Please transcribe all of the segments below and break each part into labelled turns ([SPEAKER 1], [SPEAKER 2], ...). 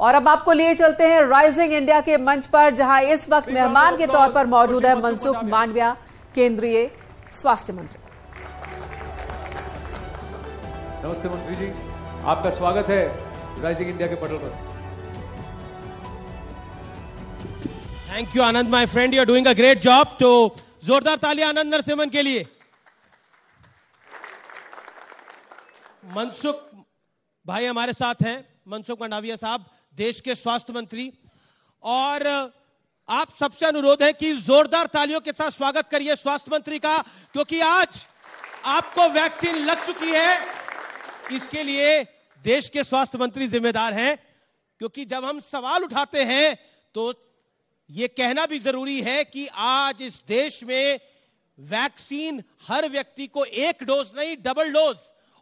[SPEAKER 1] और अब आपको लिए चलते हैं राइजिंग इंडिया के मंच पर, जहां इस वक्त मेहमान के तौर पर मौजूद है मनसुख मांडविया, केंद्रीय स्वास्थ्य मंत्री।
[SPEAKER 2] नमस्ते मंत्री जी, आपका स्वागत है राइजिंग इंडिया के पटल पर।
[SPEAKER 3] Thank you Anand my friend, you are doing a great job. तो जोरदार तालियां आनंद नरसिम्हन के लिए। मनसुख भाई हमारे साथ हैं, मनसुख मांडविया साहब, देश के स्वास्थ्य मंत्री, और आप सबसे अनुरोध है कि जोरदार तालियों के साथ स्वागत करिए स्वास्थ्य मंत्री का, क्योंकि आज आपको वैक्सीन लग चुकी है। इसके लिए देश के स्वास्थ्य मंत्री जिम्मेदार हैं, क्योंकि जब हम सवाल उठाते हैं तो यह कहना भी जरूरी है कि आज इस देश में वैक्सीन हर व्यक्ति को एक डोज नहीं, डबल डोज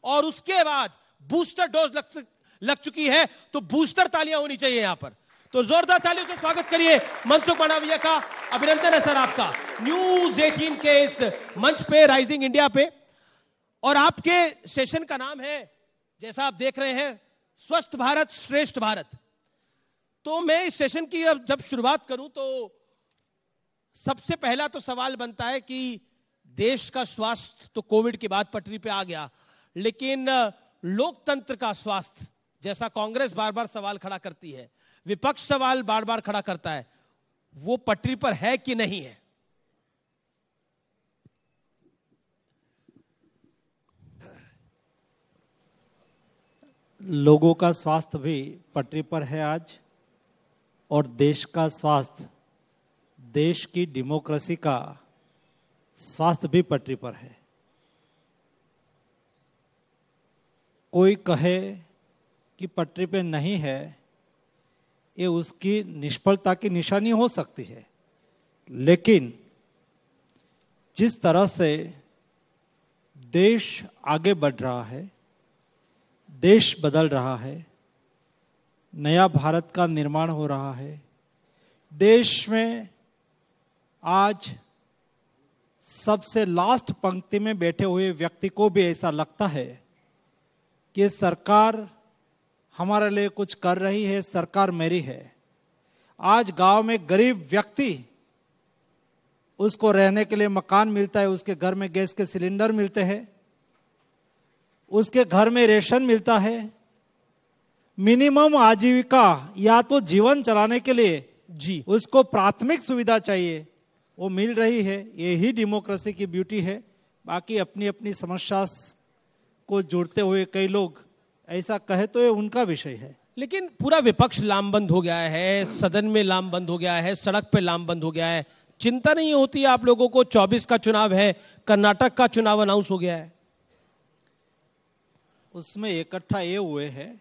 [SPEAKER 3] और उसके बाद बूस्टर डोज लग चुकी है। तो बूस्टर तालियां होनी चाहिए यहां पर। तो जोरदार तालियों से स्वागत करिए मनसुख मांडविया का। अभिनंदन है सर आपका न्यूज 18 के इस मंच पे, राइजिंग इंडिया पे। और आपके सेशन का नाम है, जैसा आप देख रहे हैं, स्वस्थ भारत श्रेष्ठ भारत। तो मैं इस सेशन की अब जब शुरुआत करूं तो सबसे पहला तो सवाल बनता है कि देश का स्वास्थ्य तो कोविड के बाद पटरी पे आ गया, लेकिन लोकतंत्र का स्वास्थ्य, जैसा कांग्रेस बार बार सवाल खड़ा करती है, विपक्ष सवाल बार बार खड़ा करता है, वो पटरी पर है कि नहीं है?
[SPEAKER 4] लोगों का स्वास्थ्य भी पटरी पर है आज, और देश का स्वास्थ्य, देश की डेमोक्रेसी का स्वास्थ्य भी पटरी पर है। कोई कहे कि पटरी पे नहीं है, ये उसकी निष्फलता की निशानी हो सकती है, लेकिन जिस तरह से देश आगे बढ़ रहा है, देश बदल रहा है, नया भारत का निर्माण हो रहा है, देश में आज सबसे लास्ट पंक्ति में बैठे हुए व्यक्ति को भी ऐसा लगता है कि सरकार हमारे लिए कुछ कर रही है, सरकार मेरी है। आज गांव में गरीब व्यक्ति, उसको रहने के लिए मकान मिलता है, उसके घर में गैस के सिलेंडर मिलते हैं, उसके घर में रेशन मिलता है, मिनिमम आजीविका या तो जीवन चलाने के लिए जी उसको प्राथमिक सुविधा चाहिए, वो मिल रही है। यही डेमोक्रेसी की ब्यूटी है। बाकी अपनी अपनी समस्या को जोड़ते हुए कई लोग ऐसा कहे तो ये उनका विषय है,
[SPEAKER 3] लेकिन पूरा विपक्ष लामबंद हो गया है, सदन में लामबंद हो गया है, सड़क पे लामबंद हो गया है। चिंता नहीं होती आप लोगों को? 24 का चुनाव है, कर्नाटक का चुनाव अनाउंस हो गया है,
[SPEAKER 4] उसमें इकट्ठा ये हुए हैं,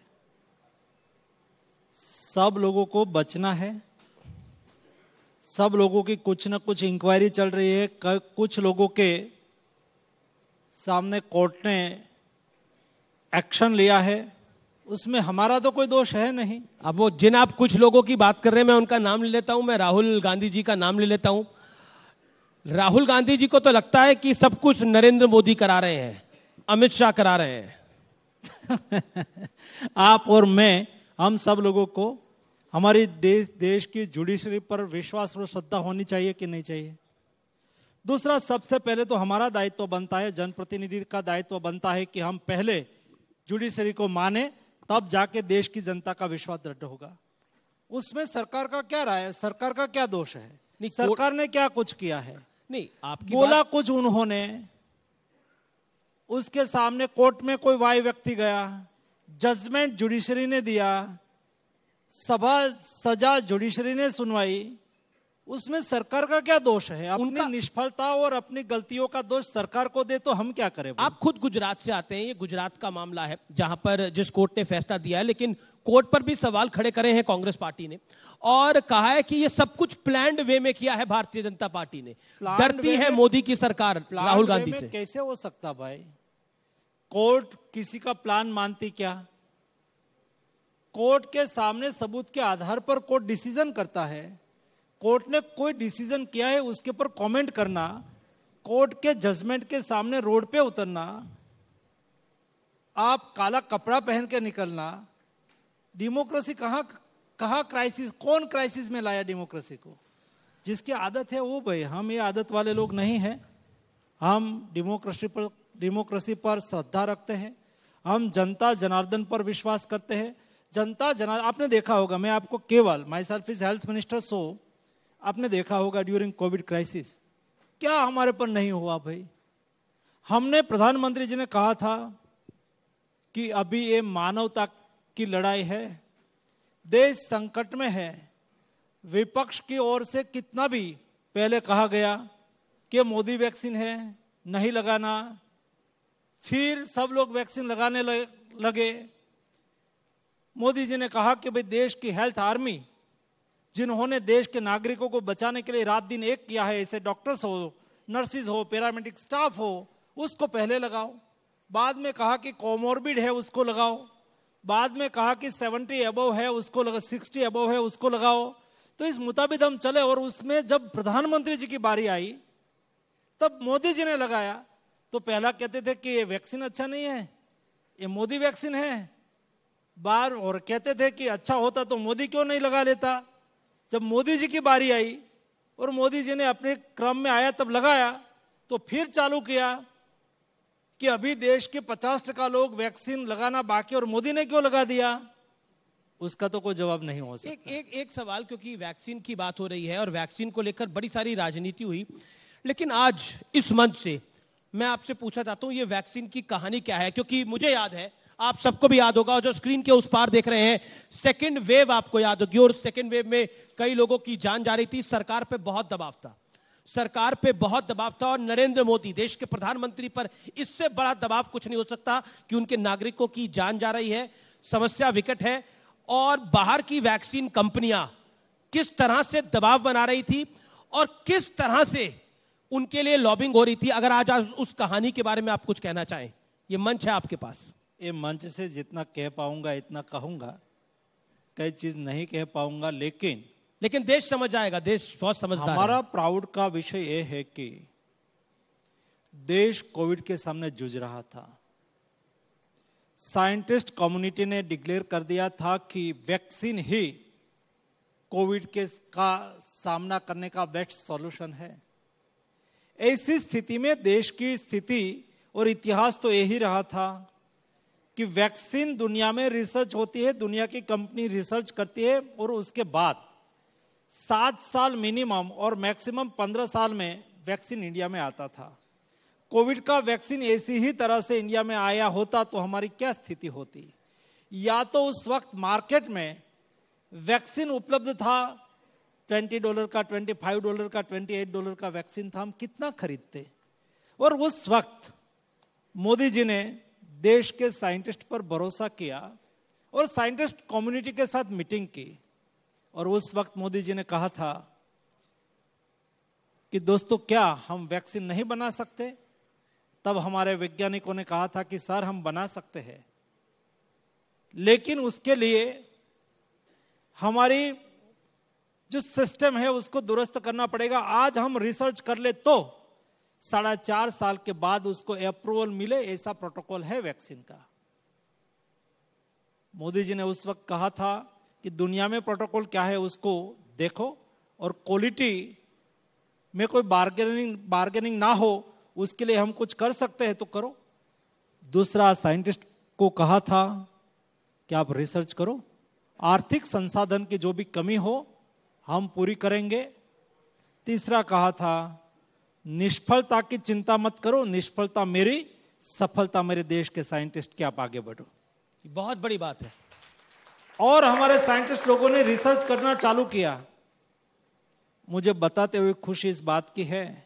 [SPEAKER 4] सब लोगों को बचना है, सब लोगों की कुछ न कुछ इंक्वायरी चल रही है, कुछ लोगों के सामने कोर्ट ने एक्शन लिया है, उसमें हमारा तो कोई दोष है नहीं।
[SPEAKER 3] अब वो जिन आप कुछ लोगों की बात कर रहे हैं, मैं उनका नाम ले लेता हूं, मैं राहुल गांधी जी का नाम ले लेता हूं। राहुल गांधी जी को तो लगता है कि सब कुछ नरेंद्र मोदी करा रहे हैं, अमित शाह करा रहे हैं।
[SPEAKER 4] आप और मैं, हम सब लोगों को हमारी देश की जुडिशरी पर विश्वास और श्रद्धा होनी चाहिए कि नहीं चाहिए? दूसरा, सबसे पहले तो हमारा दायित्व बनता है, जनप्रतिनिधि का दायित्व बनता है कि हम पहले जुडिशरी को माने, तब जाके देश की जनता का विश्वास दृढ़ होगा। उसमें सरकार का क्या राय है? सरकार का क्या दोष है? नहीं, सरकार ने क्या कुछ किया है?
[SPEAKER 3] नहीं, आपकी
[SPEAKER 4] बोला कुछ उन्होंने, उसके सामने कोर्ट में कोई वाई व्यक्ति गया, जजमेंट जुडिशरी ने दिया, सजा जुडिशरी ने सुनवाई, उसमें सरकार का क्या दोष है? अपनी निष्फलता और अपनी गलतियों का दोष सरकार को दे तो हम क्या करें?
[SPEAKER 3] आप खुद गुजरात से आते हैं, ये गुजरात का मामला है जहां पर जिस कोर्ट ने फैसला दिया है, लेकिन कोर्ट पर भी सवाल खड़े करे हैं कांग्रेस पार्टी ने और कहा है कि ये सब कुछ प्लान्ड वे में किया है भारतीय जनता पार्टी ने। डरती है मोदी की सरकार राहुल गांधी से।
[SPEAKER 4] कैसे हो सकता भाई? कोर्ट किसी का प्लान मानती क्या? कोर्ट के सामने सबूत के आधार पर कोर्ट डिसीजन करता है। कोर्ट ने कोई डिसीजन किया है उसके ऊपर कमेंट करना, कोर्ट के जजमेंट के सामने रोड पे उतरना, आप काला कपड़ा पहन के निकलना, डेमोक्रेसी कहां कहा क्राइसिस, कौन क्राइसिस में लाया डेमोक्रेसी को? जिसकी आदत है वो भाई, हम ये आदत वाले लोग नहीं हैं। हम डेमोक्रेसी पर श्रद्धा रखते हैं, हम जनता जनार्दन पर विश्वास करते हैं। जनता जनार्दन, आपने देखा होगा, मैं आपको केवल, my self is health minister, so आपने देखा होगा ड्यूरिंग कोविड क्राइसिस क्या हमारे पर नहीं हुआ भाई। हमने, प्रधानमंत्री जी ने कहा था कि अभी ये मानवता की लड़ाई है, देश संकट में है। विपक्ष की ओर से कितना भी पहले कहा गया कि मोदी वैक्सीन है, नहीं लगाना, फिर सब लोग वैक्सीन लगाने लगे। मोदी जी ने कहा कि भाई देश की हेल्थ आर्मी, जिन्होंने देश के नागरिकों को बचाने के लिए रात दिन एक किया है, ऐसे डॉक्टर्स हो, नर्सिस हो, पैरामेडिक स्टाफ हो, उसको पहले लगाओ। बाद में कहा कि कोमोर्बिड है उसको लगाओ। बाद में कहा कि 70 अबव है उसको लगा, 60 अबव है उसको लगाओ। तो इस मुताबिक हम चले। और उसमें जब प्रधानमंत्री जी की बारी आई तब मोदी जी ने लगाया तो पहला कहते थे कि ये वैक्सीन अच्छा नहीं है, ये मोदी वैक्सीन है बार, और कहते थे कि अच्छा होता तो मोदी क्यों नहीं लगा लेता। जब मोदी जी की बारी आई और मोदी जी ने अपने क्रम में आया तब लगाया, तो फिर चालू किया कि अभी देश के 50% लोग वैक्सीन लगाना बाकी और मोदी ने क्यों लगा दिया। उसका तो कोई जवाब नहीं हो सकता।
[SPEAKER 3] एक सवाल, क्योंकि वैक्सीन की बात हो रही है और वैक्सीन को लेकर बड़ी सारी राजनीति हुई, लेकिन आज इस मंच से मैं आपसे पूछना चाहता हूं ये वैक्सीन की कहानी क्या है। क्योंकि मुझे याद है, आप सबको भी याद होगा, और जो स्क्रीन के उस पार देख रहे हैं, सेकेंड वेव आपको याद होगी, और सेकेंड वेव में कई लोगों की जान जा रही थी। सरकार पे बहुत दबाव था, सरकार पे बहुत दबाव था, और नरेंद्र मोदी देश के प्रधानमंत्री पर इससे बड़ा दबाव कुछ नहीं हो सकता कि उनके नागरिकों की जान जा रही है, समस्या विकट है। और बाहर की वैक्सीन कंपनियां किस तरह से दबाव बना रही थी और किस तरह से उनके लिए लॉबिंग हो रही थी। अगर आज उस कहानी के बारे में आप कुछ कहना चाहें, ये मंच है आपके पास।
[SPEAKER 4] ये मंच से जितना कह पाऊंगा इतना कहूंगा, कई चीज नहीं कह पाऊंगा, लेकिन
[SPEAKER 3] देश समझ जाएगा, देश बहुत समझदार है।
[SPEAKER 4] हमारा प्राउड का विषय यह है कि देश कोविड के सामने जूझ रहा था। साइंटिस्ट कम्युनिटी ने डिक्लेयर कर दिया था कि वैक्सीन ही कोविड का सामना करने का बेस्ट सॉल्यूशन है। ऐसी स्थिति में देश की स्थिति और इतिहास तो यही रहा था कि वैक्सीन दुनिया में रिसर्च होती है, दुनिया की कंपनी रिसर्च करती है, और उसके बाद 7 साल मिनिमम और मैक्सिमम 15 साल में वैक्सीन इंडिया में आता था। कोविड का वैक्सीन ऐसी ही तरह से इंडिया में आया होता तो हमारी क्या स्थिति होती। या तो उस वक्त मार्केट में वैक्सीन उपलब्ध था, $20 का, $25 का, $28 का वैक्सीन था, हम कितना खरीदते। और उस वक्त मोदी जी ने देश के साइंटिस्ट पर भरोसा किया और साइंटिस्ट कम्युनिटी के साथ मीटिंग की, और उस वक्त मोदी जी ने कहा था कि दोस्तों क्या हम वैक्सीन नहीं बना सकते। तब हमारे वैज्ञानिकों ने कहा था कि सर हम बना सकते हैं, लेकिन उसके लिए हमारी जो सिस्टम है उसको दुरुस्त करना पड़ेगा। आज हम रिसर्च कर ले तो 4.5 साल के बाद उसको अप्रूवल मिले, ऐसा प्रोटोकॉल है वैक्सीन का। मोदी जी ने उस वक्त कहा था कि दुनिया में प्रोटोकॉल क्या है उसको देखो, और क्वालिटी में कोई बार्गेनिंग ना हो, उसके लिए हम कुछ कर सकते हैं तो करो। दूसरा, साइंटिस्ट को कहा था कि आप रिसर्च करो, आर्थिक संसाधन की जो भी कमी हो हम पूरी करेंगे। तीसरा कहा था निष्फलता की चिंता मत करो, निष्फलता मेरी, सफलता मेरे देश के साइंटिस्ट की, आप आगे बढ़ो।
[SPEAKER 3] बहुत बड़ी बात है।
[SPEAKER 4] और हमारे साइंटिस्ट लोगों ने रिसर्च करना चालू किया। मुझे बताते हुए खुशी इस बात की है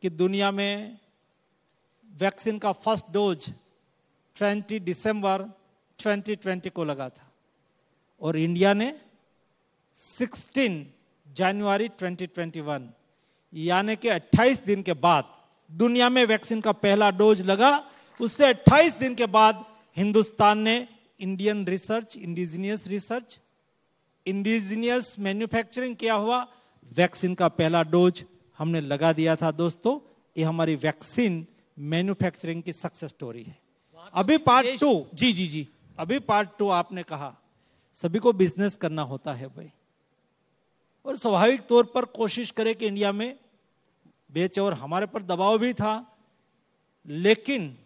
[SPEAKER 4] कि दुनिया में वैक्सीन का फर्स्ट डोज 20 दिसंबर 2020 को लगा था, और इंडिया ने 16 जनवरी 2021 यानी कि 28 दिन के बाद दुनिया में वैक्सीन का पहला डोज लगा। उससे 28 दिन के बाद हिंदुस्तान ने इंडियन रिसर्च, इंडिजीनियस मैन्युफैक्चरिंग किया हुआ वैक्सीन का पहला डोज हमने लगा दिया था। दोस्तों, ये हमारी वैक्सीन मैन्युफैक्चरिंग की सक्सेस स्टोरी है। अभी पार्ट 2,
[SPEAKER 3] जी, अभी
[SPEAKER 4] पार्ट 2 आपने कहा सभी को बिजनेस करना होता है भाई, और स्वाभाविक तौर पर कोशिश करें कि इंडिया में बेचे, और हमारे पर दबाव भी था, लेकिन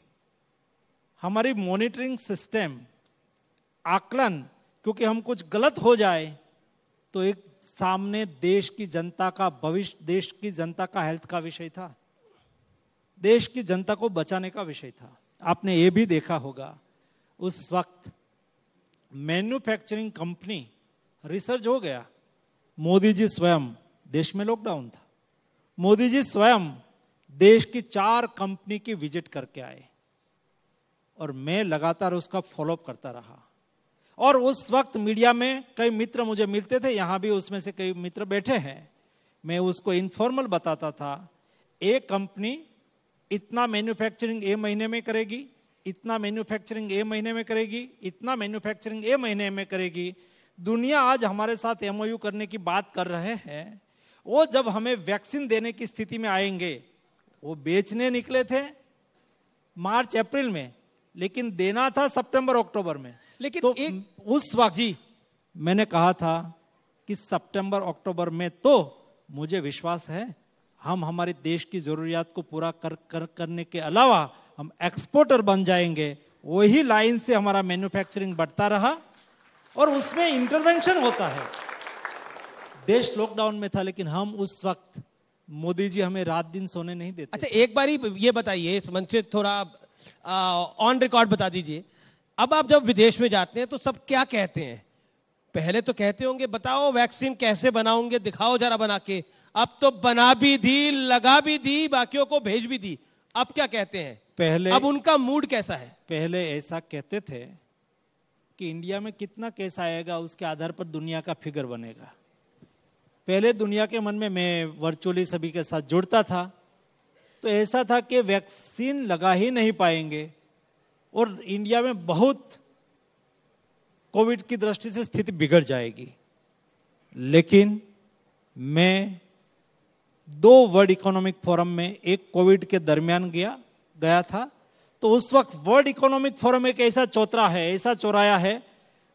[SPEAKER 4] हमारी मॉनिटरिंग सिस्टम, आकलन, क्योंकि हम कुछ गलत हो जाए तो एक सामने देश की जनता का भविष्य, देश की जनता का हेल्थ का विषय था, देश की जनता को बचाने का विषय था। आपने ये भी देखा होगा उस वक्त मैन्युफैक्चरिंग कंपनी रिसर्च हो गया, मोदी जी स्वयं, देश में लॉकडाउन था, मोदी जी स्वयं देश की 4 कंपनी की विजिट करके आए और मैं लगातार उसका फॉलोअप करता रहा। और उस वक्त मीडिया में कई मित्र मुझे मिलते थे, यहां भी उसमें से कई मित्र बैठे हैं, मैं उसको इनफॉर्मल बताता था, एक कंपनी इतना मैन्युफैक्चरिंग ए महीने में करेगी, इतना मैन्युफैक्चरिंग ए महीने में करेगी, इतना मैन्युफैक्चरिंग ए महीने में करेगी। दुनिया आज हमारे साथ एमओयू करने की बात कर रहे हैं, वो जब हमें वैक्सीन देने की स्थिति में आएंगे, वो बेचने निकले थे मार्च अप्रैल में, लेकिन देना था सितंबर अक्टूबर में।
[SPEAKER 3] लेकिन
[SPEAKER 4] तो उस वक्त जी मैंने कहा था कि सितंबर अक्टूबर में तो मुझे विश्वास है हम हमारे देश की जरूरियात को पूरा करने के अलावा हम एक्सपोर्टर बन जाएंगे। वही लाइन से हमारा मैन्युफैक्चरिंग बढ़ता रहा और उसमें इंटरवेंशन होता है। देश लॉकडाउन में था, लेकिन हम उस वक्त, मोदी जी हमें रात दिन सोने नहीं देते।
[SPEAKER 3] अच्छा, एक बारी ये बताइए, इस मंच से थोड़ा ऑन रिकॉर्ड बता दीजिए, अब आप जब विदेश में जाते हैं तो सब क्या कहते हैं? पहले तो कहते होंगे बताओ वैक्सीन कैसे बनाओगे, दिखाओ जरा बना के। अब तो बना भी दी, लगा भी दी, बाकियों को भेज भी दी। अब क्या कहते हैं?
[SPEAKER 4] पहले,
[SPEAKER 3] अब उनका मूड कैसा है?
[SPEAKER 4] पहले ऐसा कहते थे कि इंडिया में कितना केस आएगा उसके आधार पर दुनिया का फिगर बनेगा। पहले दुनिया के मन में, मैं वर्चुअली सभी के साथ जुड़ता था, तो ऐसा था कि वैक्सीन लगा ही नहीं पाएंगे और इंडिया में बहुत कोविड की दृष्टि से स्थिति बिगड़ जाएगी। लेकिन मैं 2 वर्ल्ड इकोनॉमिक फोरम में, एक कोविड के दरमियान गया था, तो उस वक्त वर्ल्ड इकोनॉमिक फोरम एक ऐसा चौराया है,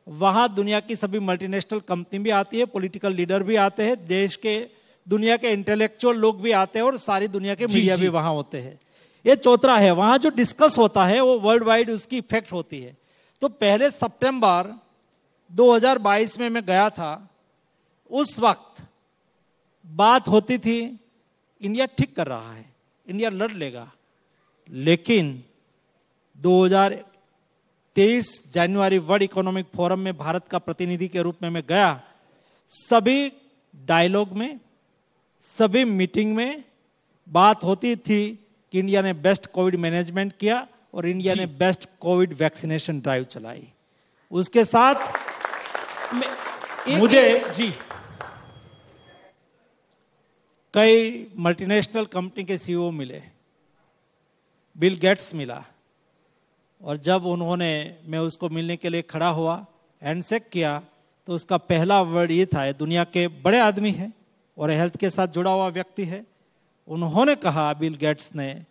[SPEAKER 4] वहां दुनिया की सभी मल्टीनेशनल कंपनी भी आती है, पॉलिटिकल लीडर भी आते हैं, देश के दुनिया के इंटेलेक्चुअल लोग भी आते हैं और सारी दुनिया के मीडिया भी वहां होते हैं। ये चौतरा है, वहां जो डिस्कस होता है वो वर्ल्ड वाइड उसकी इफेक्ट होती है। तो पहले सितंबर 2022 में मैं गया था, उस वक्त बात होती थी इंडिया ठीक कर रहा है, इंडिया लड़ लेगा। लेकिन 2023 जनवरी वर्ल्ड इकोनॉमिक फोरम में भारत का प्रतिनिधि के रूप में मैं गया, सभी डायलॉग में, सभी मीटिंग में बात होती थी कि इंडिया ने बेस्ट कोविड मैनेजमेंट किया और इंडिया ने बेस्ट कोविड वैक्सीनेशन ड्राइव चलाई। उसके साथ मुझे कई मल्टीनेशनल कंपनी के सीईओ मिले, बिल गेट्स मिला, और जब मैं उसको मिलने के लिए खड़ा हुआ, हैंडशेक किया, तो उसका पहला वर्ड ये था, दुनिया के बड़े आदमी है और हेल्थ के साथ जुड़ा हुआ व्यक्ति है। उन्होंने कहा, बिल गेट्स ने,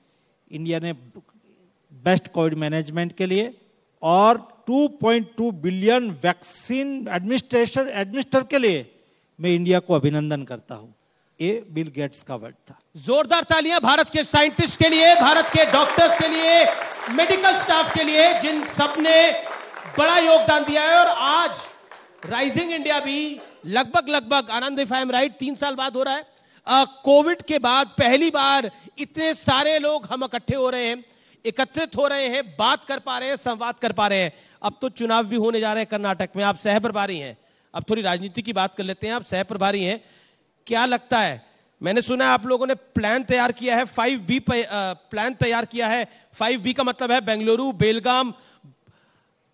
[SPEAKER 4] इंडिया ने बेस्ट कोविड मैनेजमेंट के लिए और 2.2 बिलियन वैक्सीन एडमिनिस्टर के लिए मैं इंडिया को अभिनंदन करता हूं। ये बिल गेट्स का वर्ड था।
[SPEAKER 3] जोरदार तालियां भारत के साइंटिस्ट के लिए, भारत के डॉक्टर्स के लिए, मेडिकल स्टाफ के लिए, जिन सबने बड़ा योगदान दिया है। और आज राइजिंग इंडिया भी लगभग आनंद, इफ आई एम राइट, 3 साल बाद हो रहा है। कोविड के बाद पहली बार इतने सारे लोग हम इकट्ठे हो रहे हैं, एकत्रित हो रहे हैं, बात कर पा रहे हैं, संवाद कर पा रहे हैं। अब तो चुनाव भी होने जा रहे हैं कर्नाटक में, आप सह प्रभारी हैं। अब थोड़ी राजनीति की बात कर लेते हैं, आप सह प्रभारी हैं, क्या लगता है? मैंने सुना है आप लोगों ने प्लान तैयार किया है, 5B प्लान तैयार किया है। 5B का मतलब है बेंगलुरु, बेलगाम,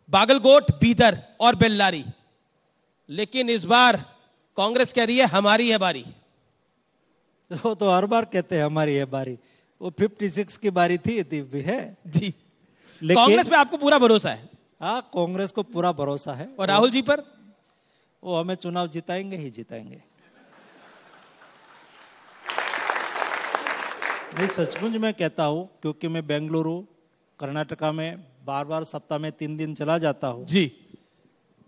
[SPEAKER 3] बागलकोट, बीदर और बेल्लारी। लेकिन इस बार कांग्रेस कह रही है हमारी है बारी।
[SPEAKER 4] वो तो हर बार कहते हैं हमारी है बारी, वो 56 की बारी थी, भी है
[SPEAKER 3] जी। कांग्रेस पे आपको पूरा भरोसा है?
[SPEAKER 4] हाँ, कांग्रेस को पूरा भरोसा है।
[SPEAKER 3] और राहुल जी पर?
[SPEAKER 4] वो हमें चुनाव जिताएंगे ही जिताएंगे। नहीं, सचमुच मैं कहता हूं, क्योंकि मैं बेंगलुरु, कर्नाटका में बार बार सप्ताह में 3 दिन चला जाता हूं
[SPEAKER 3] जी।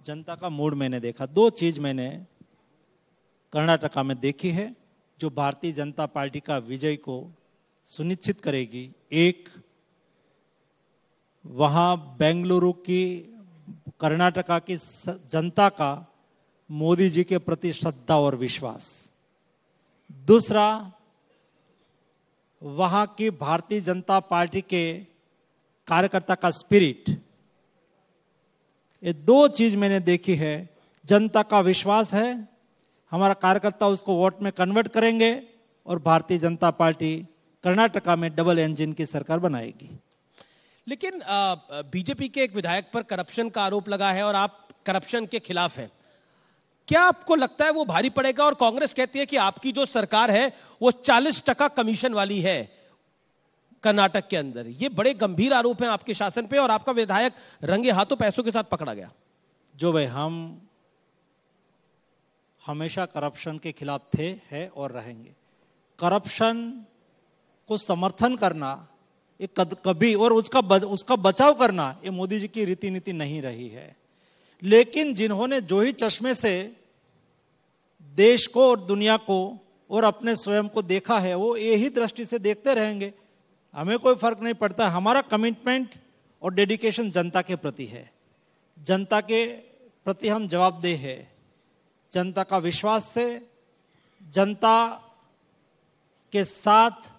[SPEAKER 4] जनता का मूड मैंने देखा। दो चीज मैंने कर्नाटका में देखी है जो भारतीय जनता पार्टी का विजय को सुनिश्चित करेगी। एक, वहां बेंगलुरु की कर्नाटका की जनता का मोदी जी के प्रति श्रद्धा और विश्वास। दूसरा, वहां की भारतीय जनता पार्टी के कार्यकर्ता का स्पिरिट। ये दो चीज मैंने देखी है। जनता का विश्वास है, हमारा कार्यकर्ता उसको वोट में कन्वर्ट करेंगे और भारतीय जनता पार्टी कर्नाटका में डबल इंजन की सरकार बनाएगी।
[SPEAKER 3] लेकिन बीजेपी के एक विधायक पर करप्शन का आरोप लगा है और आप करप्शन के खिलाफ हैं। क्या आपको लगता है वो भारी पड़ेगा? और कांग्रेस कहती है कि आपकी जो सरकार है वो 40% कमीशन वाली है कर्नाटक के अंदर। ये बड़े गंभीर आरोप हैं आपके शासन पे और आपका विधायक रंगे हाथों पैसों के साथ पकड़ा गया।
[SPEAKER 4] जो भाई, हम हमेशा करप्शन के खिलाफ थे, है और रहेंगे। करप्शन को समर्थन करना ये कभी और उसका बचाव करना ये मोदी जी की रीति नीति नहीं रही है। लेकिन जिन्होंने जो ही चश्मे से देश को और दुनिया को और अपने स्वयं को देखा है वो यही दृष्टि से देखते रहेंगे। हमें कोई फर्क नहीं पड़ता। हमारा कमिटमेंट और डेडिकेशन जनता के प्रति है। जनता के प्रति हम जवाबदेह है। जनता का विश्वास से, जनता के साथ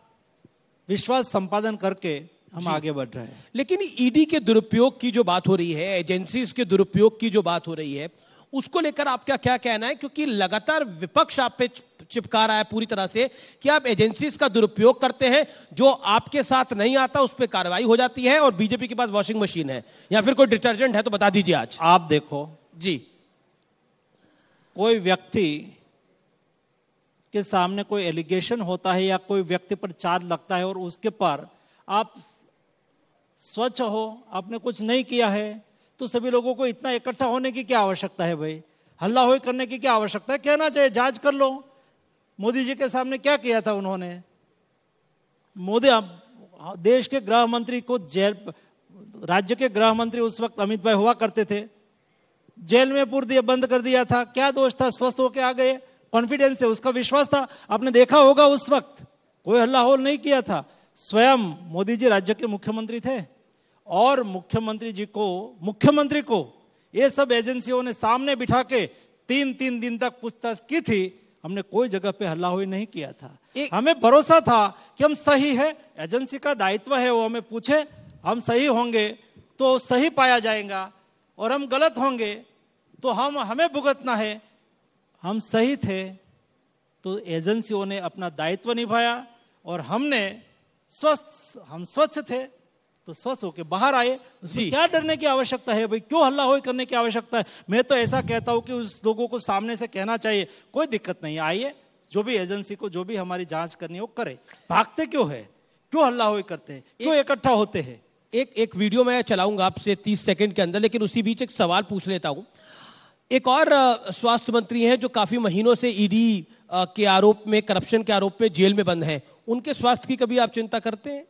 [SPEAKER 4] विश्वास संपादन करके हम आगे बढ़ रहे हैं।
[SPEAKER 3] लेकिन ईडी के दुरुपयोग की जो बात हो रही है, एजेंसीज के दुरुपयोग की जो बात हो रही है, उसको लेकर आपका क्या कहना है? क्योंकि लगातार विपक्ष आप पे चिपका रहा है पूरी तरह से कि आप एजेंसीज का दुरुपयोग करते हैं, जो आपके साथ नहीं आता उस पर कार्रवाई हो जाती है और बीजेपी के पास वॉशिंग मशीन है या फिर कोई डिटर्जेंट है तो बता दीजिए आज।
[SPEAKER 4] आप देखो
[SPEAKER 3] जी,
[SPEAKER 4] कोई व्यक्ति के सामने कोई एलिगेशन होता है या कोई व्यक्ति पर चार्ज लगता है और उसके पर आप स्वच्छ हो, आपने कुछ नहीं किया है, तो सभी लोगों को इतना इकट्ठा होने की क्या आवश्यकता है भाई? हल्ला होई करने की क्या आवश्यकता है? कहना चाहिए जांच कर लो मोदी जी के सामने क्या किया था उन्होंने। मोदी देश के गृह मंत्री को जेल, राज्य के गृह मंत्री उस वक्त अमित भाई हुआ करते थे, जेल में पूर दिया, बंद कर दिया था। क्या दोष था? स्वस्थ होके आ गए, कॉन्फिडेंस है, उसका विश्वास था। आपने देखा होगा उस वक्त कोई हल्ला होल नहीं किया था। स्वयं मोदी जी राज्य के मुख्यमंत्री थे और मुख्यमंत्री को ये सब एजेंसियों ने सामने बिठा के 3 दिन तक पूछताछ की थी। हमने कोई जगह पे हल्ला हुई नहीं किया था। हमें भरोसा था कि हम सही है, एजेंसी का दायित्व है वो हमें पूछे, हम सही होंगे तो सही पाया जाएगा और हम गलत होंगे तो हमें भुगतना है। हम सही थे तो एजेंसियों ने अपना दायित्व निभाया और हम स्वच्छ थे तो स्वच्छ होके बाहर आए। उसमें क्या डरने की आवश्यकता है भाई? क्यों हल्ला होई करने की आवश्यकता है? मैं तो ऐसा कहता हूं कि उस लोगों को सामने से कहना चाहिए कोई दिक्कत नहीं, आइए जो भी एजेंसी को जो भी हमारी जांच करनी है वो करे। भागते क्यों है? क्यों हल्ला होई करते हैं? क्यों इकट्ठा होते हैं?
[SPEAKER 3] एक वीडियो मैं चलाऊंगा आपसे 30 सेकंड के अंदर, लेकिन उसी बीच एक सवाल पूछ लेता हूं। एक और स्वास्थ्य मंत्री हैं जो काफी महीनों से ईडी के आरोप में, करप्शन के आरोप में जेल में बंद हैं। उनके स्वास्थ्य की कभी आप चिंता करते हैं?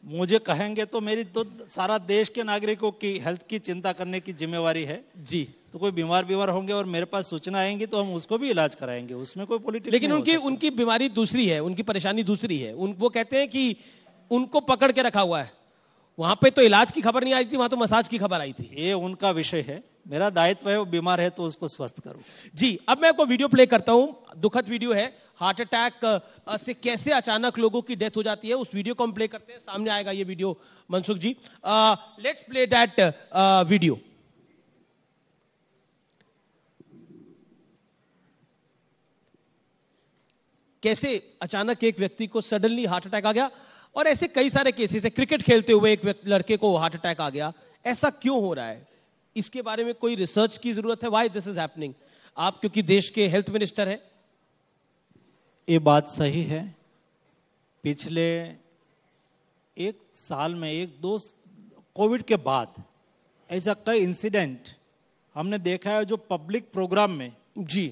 [SPEAKER 4] मुझे कहेंगे तो मेरी तो सारा देश के नागरिकों की हेल्थ की चिंता करने की जिम्मेवारी है जी। तो कोई बीमार होंगे और मेरे पास सूचना आएंगी तो हम उसको भी इलाज कराएंगे, उसमें कोई पॉलिटिक्स।
[SPEAKER 3] लेकिन उनकी बीमारी दूसरी है, उनकी परेशानी दूसरी है। वो कहते हैं कि उनको पकड़ के रखा हुआ है। वहां पे तो इलाज की खबर नहीं आई थी, वहां तो मसाज की खबर आई थी।
[SPEAKER 4] ये उनका विषय है, मेरा दायित्व है वो बीमार है तो उसको स्वस्थ करूं।
[SPEAKER 3] जी, अब मैं आपको वीडियो प्ले करता हूं। दुखद वीडियो है, हार्ट अटैक से कैसे अचानक लोगों की डेथ हो जाती है, उस वीडियो को हम प्ले करते हैं। सामने आएगा ये video Mansukh ji. Let's play that video. कैसे अचानक एक व्यक्ति को सडनली हार्ट अटैक आ गया, और ऐसे कई सारे केसेस है। क्रिकेट खेलते हुए एक लड़के को हार्ट अटैक आ गया। ऐसा क्यों हो रहा है? इसके बारे में कोई रिसर्च की जरूरत है। Why this is happening? आप क्योंकि देश के हेल्थ मिनिस्टर हैं।
[SPEAKER 4] ये बात सही है। पिछले एक साल में कोविड के बाद ऐसा कई इंसिडेंट हमने देखा है जो पब्लिक प्रोग्राम में
[SPEAKER 3] जी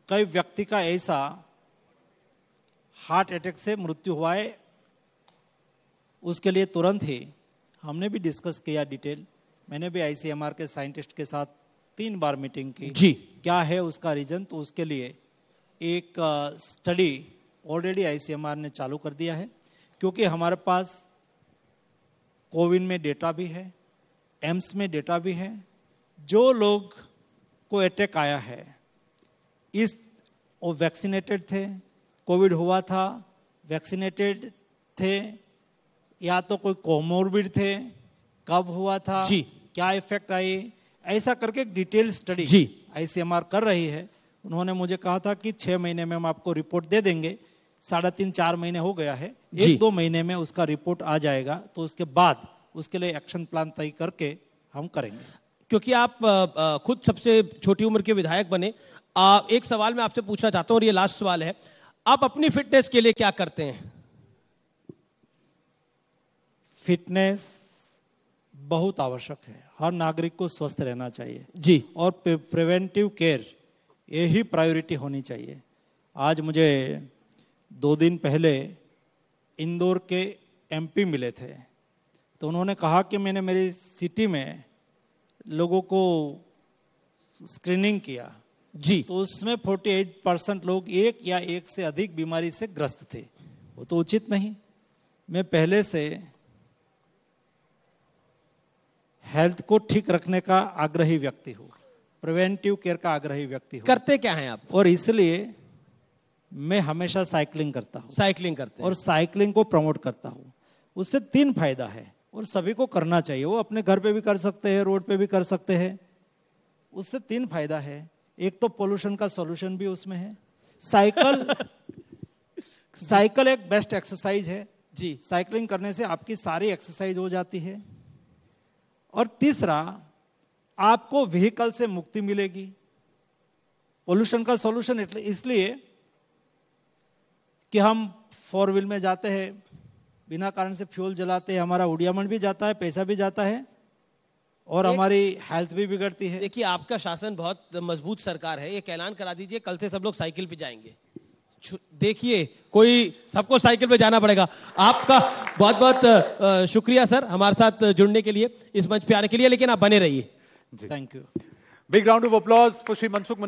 [SPEAKER 4] कई व्यक्ति का ऐसा हार्ट अटैक से मृत्यु हुआ है। उसके लिए तुरंत ही हमने भी डिस्कस किया डिटेल, मैंने भी आईसीएमआर के साइंटिस्ट के साथ 3 बार मीटिंग की।
[SPEAKER 3] जी।
[SPEAKER 4] क्या है उसका रीजन, तो उसके लिए एक स्टडी ऑलरेडी आईसीएमआर ने चालू कर दिया है, क्योंकि हमारे पास कोविन में डेटा भी है, एम्स में डेटा भी है। जो लोग को अटैक आया है वो वैक्सीनेटेड थे, कोविड हुआ था, वैक्सीनेटेड थे, या तो कोई कोमोर्बिड थे, कब हुआ था,
[SPEAKER 3] जी।
[SPEAKER 4] क्या इफेक्ट आई, ऐसा करके एक डिटेल स्टडी
[SPEAKER 3] जी।
[SPEAKER 4] आईसीएमआर कर रही है। उन्होंने मुझे कहा था कि 6 महीने में हम आपको रिपोर्ट दे देंगे। 3.5-4 महीने हो गया है, 1-2 महीने में उसका रिपोर्ट आ जाएगा, तो उसके बाद उसके लिए एक्शन प्लान तय करके हम करेंगे।
[SPEAKER 3] क्योंकि आप खुद सबसे छोटी उम्र के विधायक बने, एक सवाल मैं आपसे पूछना चाहता हूं और ये लास्ट सवाल है, आप अपनी फिटनेस के लिए क्या करते हैं?
[SPEAKER 4] फिटनेस बहुत आवश्यक है, हर नागरिक को स्वस्थ रहना चाहिए
[SPEAKER 3] जी।
[SPEAKER 4] और प्रिवेंटिव केयर यही प्रायोरिटी होनी चाहिए। आज मुझे 2 दिन पहले इंदौर के एमपी मिले थे, तो उन्होंने कहा कि मैंने मेरी सिटी में लोगों को स्क्रीनिंग किया
[SPEAKER 3] जी,
[SPEAKER 4] तो उसमें 48% लोग एक या एक से अधिक बीमारी से ग्रस्त थे। वो तो उचित नहीं। मैं पहले से हेल्थ को ठीक रखने का आग्रही व्यक्ति हूँ, प्रिवेंटिव केयर का आग्रही व्यक्ति हूँ।
[SPEAKER 3] करते क्या हैं आप?
[SPEAKER 4] और इसलिए मैं हमेशा साइकिलिंग करता हूँ,
[SPEAKER 3] साइकिलिंग करते हैं
[SPEAKER 4] और साइकिलिंग को प्रमोट करता हूँ। उससे 3 फायदा है और सभी को करना चाहिए। वो अपने घर पे भी कर सकते हैं, रोड पे भी कर सकते हैं। उससे 3 फायदा है। एक तो पोल्यूशन का सॉल्यूशन भी उसमें है। साइकिल एक बेस्ट एक्सरसाइज है
[SPEAKER 3] जी।
[SPEAKER 4] साइकिलिंग करने से आपकी सारी एक्सरसाइज हो जाती है। और तीसरा, आपको व्हीकल से मुक्ति मिलेगी। पोल्यूशन का सॉल्यूशन इसलिए कि हम 4 व्हील में जाते हैं, बिना कारण से फ्यूल जलाते हैं, हमारा उड़ियामन भी जाता है, पैसा भी जाता है, और हमारी हेल्थ भी बिगड़ती है।
[SPEAKER 3] देखिए, आपका शासन बहुत मजबूत सरकार है, एक ऐलान करा दीजिए, कल से सब लोग साइकिल पे जाएंगे। देखिए, कोई सबको साइकिल पे जाना पड़ेगा। आपका बहुत बहुत शुक्रिया सर, हमारे साथ जुड़ने के लिए, इस मंच पे आने के लिए, लेकिन आप बने रहिए।
[SPEAKER 4] Thank you.
[SPEAKER 2] Big round of applause for Shri Mansukh Mandaviya.